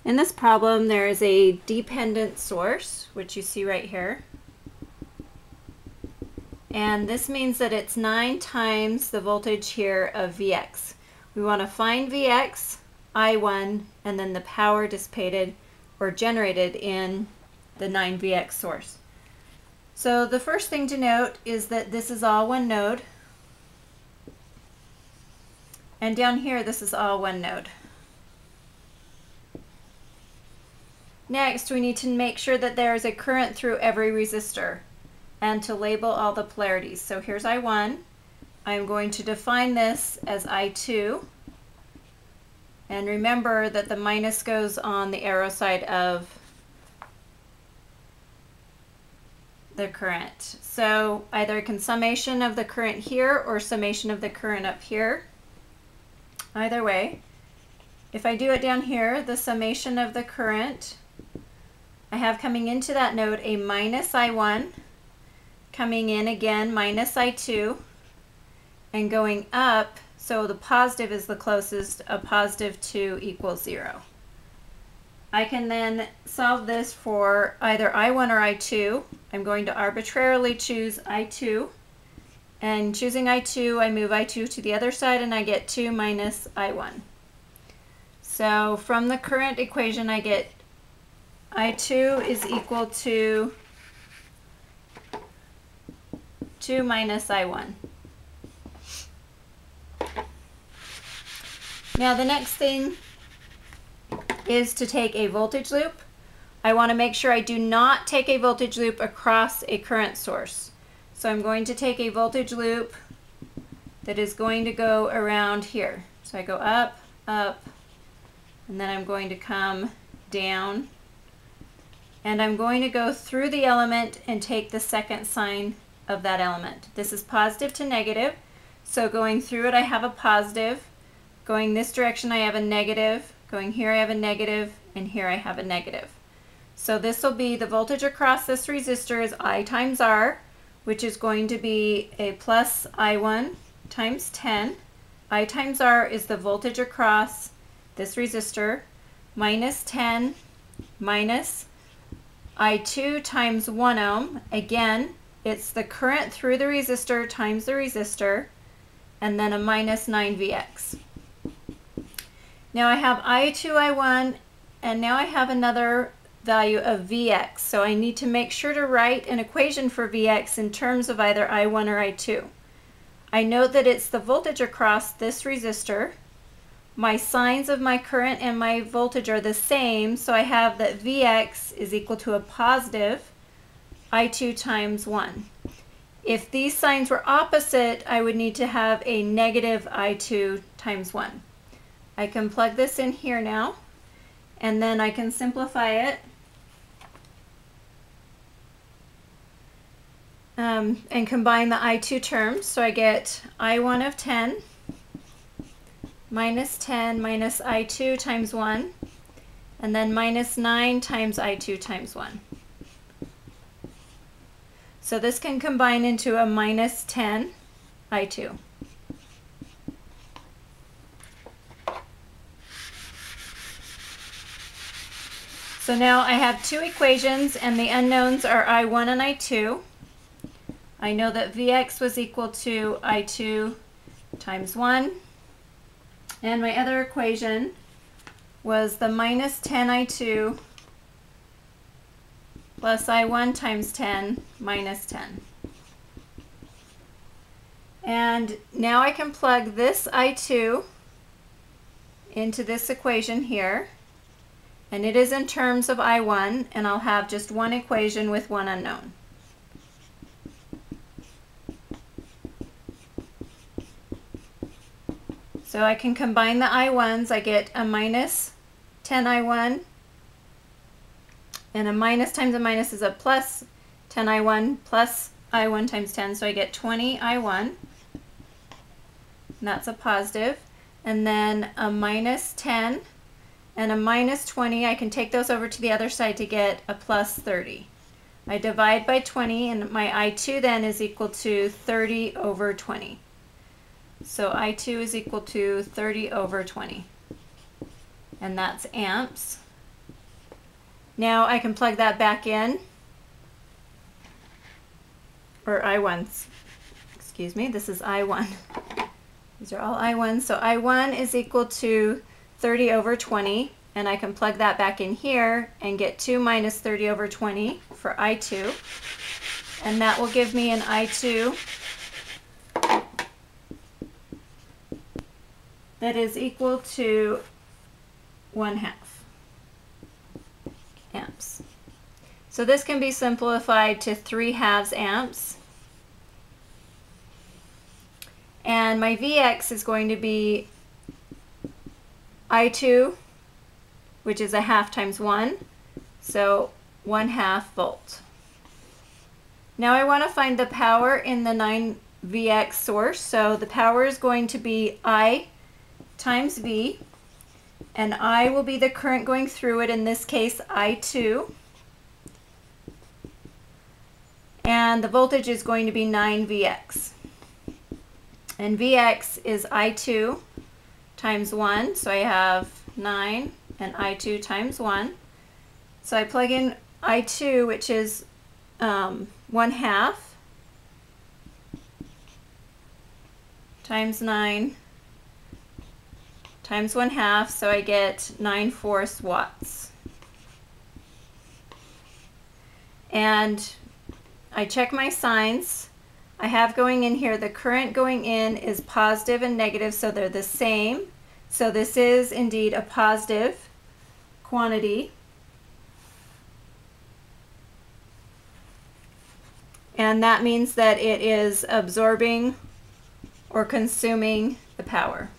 In this problem, there is a dependent source, which you see right here. And this means that it's 9 times the voltage here of Vx. We want to find Vx, I1, and then the power dissipated or generated in the 9Vx source. So the first thing to note is that this is all one node. And down here, this is all one node. Next, we need to make sure that there is a current through every resistor and to label all the polarities. So here's I1. I'm going to define this as I2. And remember that the minus goes on the arrow side of the current. So either I can summation of the current here or summation of the current up here. Either way. If I do it down here, the summation of the current, I have coming into that node a minus I1, coming in again minus I2, and going up, so the positive is the closest, a positive 2 equals 0. I can then solve this for either I1 or I2. I'm going to arbitrarily choose I2, and choosing I2, I move I2 to the other side and I get 2 minus I1. So from the current equation I get I2 is equal to 2 minus I1. Now the next thing is to take a voltage loop. I want to make sure I do not take a voltage loop across a current source. So I'm going to take a voltage loop that is going to go around here. So I go up, up, and then I'm going to come down. And I'm going to go through the element and take the second sign of that element. This is positive to negative. So going through it, I have a positive. Going this direction, I have a negative. Going here, I have a negative. And here, I have a negative. So this will be the voltage across this resistor is I times R, which is going to be a plus I1 times 10. I times R is the voltage across this resistor, minus 10 minus I2 times 1 ohm. Again, it's the current through the resistor times the resistor, and then a minus 9Vx. Now I have I2, I1, and now I have another value of Vx. So I need to make sure to write an equation for Vx in terms of either I1 or I2. I note that it's the voltage across this resistor. My signs of my current and my voltage are the same, so I have that Vx is equal to a positive I2 times 1. If these signs were opposite, I would need to have a negative I2 times 1. I can plug this in here now, and then I can simplify it and combine the I2 terms. So I get I1 of 10 minus 10 minus I2 times 1, and then minus 9 times I2 times 1. So this can combine into a minus 10 I2. So now I have two equations, and the unknowns are I1 and I2. I know that Vx was equal to I2 times 1. And my other equation was the minus 10I2 plus I1 times 10 minus 10. And now I can plug this I2 into this equation here. And it is in terms of I1, and I'll have just one equation with one unknown. So I can combine the I1s. I get a minus 10I1, and a minus times a minus is a plus 10I1 plus I1 times 10, so I get 20I1, and that's a positive. And then a minus 10 and a minus 20, I can take those over to the other side to get a plus 30. I divide by 20, and my I2 then is equal to 30 over 20. So I2 is equal to 30 over 20. And that's amps. Now I can plug that back in, or I1s, excuse me, this is I1. These are all I1s, so I1 is equal to 30 over 20, and I can plug that back in here and get 2 minus 30 over 20 for I2, and that will give me an I2 that is equal to 1/2 amps. So this can be simplified to 3/2 amps. And my Vx is going to be I2, which is 1/2 times 1, so 1/2 volt. Now I want to find the power in the 9Vx source, so the power is going to be I times V, and I will be the current going through it, in this case I2, and the voltage is going to be 9Vx. And Vx is I2 times 1, so I have 9 and I2 times 1. So I plug in I2, which is 1/2 times 9 times 1/2, so I get 9/4 watts. And I check my signs. I have going in here, the current going in is positive and negative, so they're the same. So this is indeed a positive quantity. And that means that it is absorbing or consuming the power.